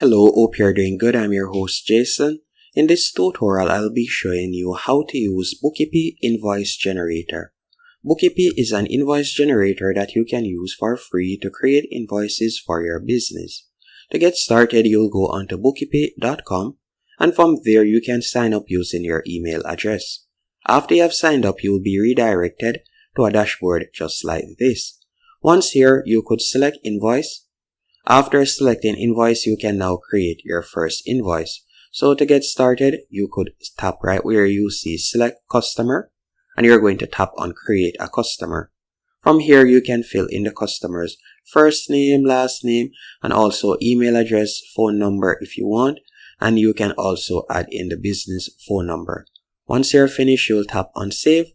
Hello, hope you're doing good. I'm your host Jason. In this tutorial, I'll be showing you how to use Bookipi Invoice Generator. Bookipi is an invoice generator that you can use for free to create invoices for your business. To get started, you'll go onto bookipi.com and from there you can sign up using your email address. After you have signed up, you'll be redirected to a dashboard just like this. Once here, you could select Invoice. After selecting Invoice, you can now create your first invoice. So to get started, you could tap right where you see Select Customer and you're going to tap on Create a Customer. From here, you can fill in the customer's first name, last name, and also email address, phone number if you want, and you can also add in the business phone number. Once you're finished, you'll tap on Save.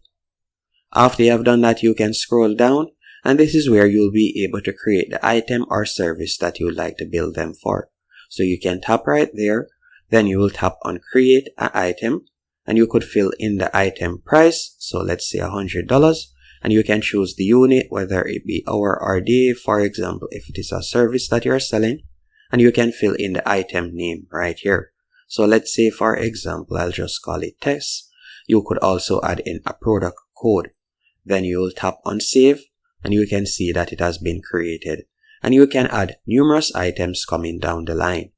After you have done that, you can scroll down. And this is where you'll be able to create the item or service that you would like to bill them for. So you can tap right there, then you will tap on Create an Item, and you could fill in the item price. So let's say $100, and you can choose the unit, whether it be hour or day, for example, if it is a service that you're selling, and you can fill in the item name right here. So let's say, for example, I'll just call it test. You could also add in a product code. Then you will tap on Save. And you can see that it has been created. And you can add numerous items coming down the line.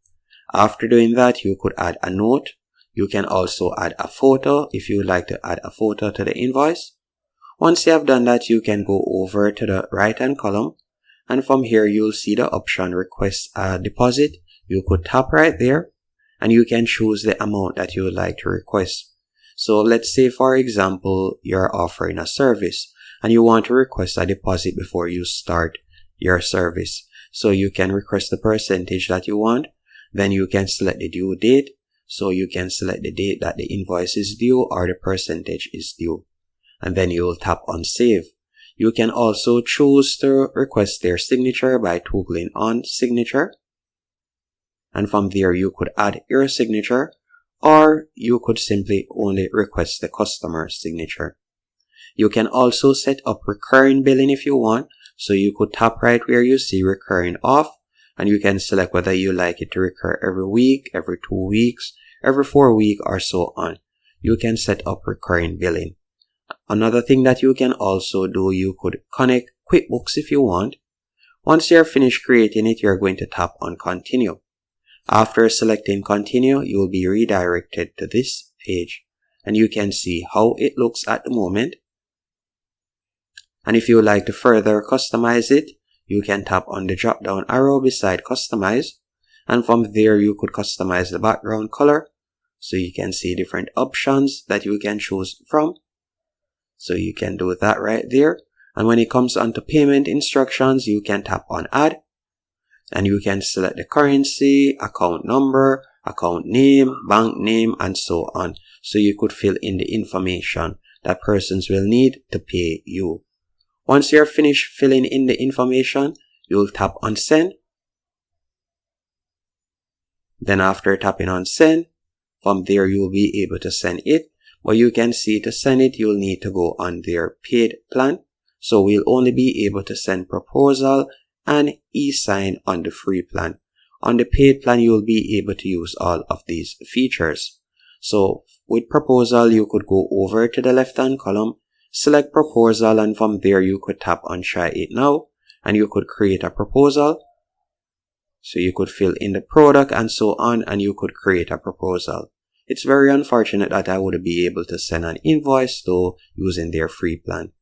After doing that, you could add a note. You can also add a photo if you would like to add a photo to the invoice. Once you have done that, you can go over to the right hand column. And from here, you'll see the option Request a Deposit. You could tap right there. And you can choose the amount that you would like to request. So let's say, for example, you're offering a service and you want to request a deposit before you start your service. So you can request the percentage that you want. Then you can select the due date. So you can select the date that the invoice is due or the percentage is due. And then you will tap on Save. You can also choose to request their signature by toggling on Signature. And from there you could add your signature, or you could simply only request the customer's signature. You can also set up recurring billing if you want. So you could tap right where you see recurring off, and you can select whether you like it to recur every week, every 2 weeks, every 4 weeks, or so on. You can set up recurring billing. Another thing that you can also do, you could connect QuickBooks if you want. Once you're finished creating it, you're going to tap on Continue. After selecting Continue, you will be redirected to this page, and you can see how it looks at the moment. And if you would like to further customize it, you can tap on the drop down arrow beside Customize. And from there, you could customize the background color. So you can see different options that you can choose from. So you can do that right there. And when it comes onto payment instructions, you can tap on Add. And you can select the currency, account number, account name, bank name, and so on. So you could fill in the information that persons will need to pay you. Once you're finished filling in the information, you'll tap on Send. Then after tapping on Send, from there you'll be able to send it. But you can see to send it, you'll need to go on their paid plan. So we'll only be able to send proposal and e-sign on the free plan. On the paid plan, you'll be able to use all of these features. So with proposal, you could go over to the left hand column, select proposal, and from there you could tap on Try It Now, and you could create a proposal. So you could fill in the product and so on, and you could create a proposal. It's very unfortunate that I wouldn't be able to send an invoice though using their free plan.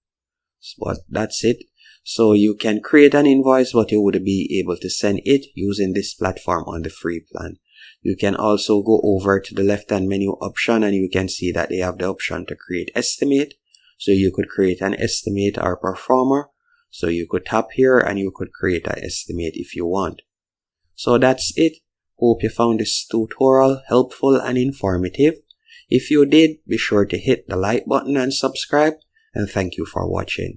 But that's it. So you can create an invoice, but you wouldn't be able to send it using this platform on the free plan. You can also go over to the left hand menu option, and you can see that they have the option to create estimate. So you could create an estimate or performer. So you could tap here and you could create an estimate if you want. So that's it. Hope you found this tutorial helpful and informative. If you did, be sure to hit the like button and subscribe. And thank you for watching.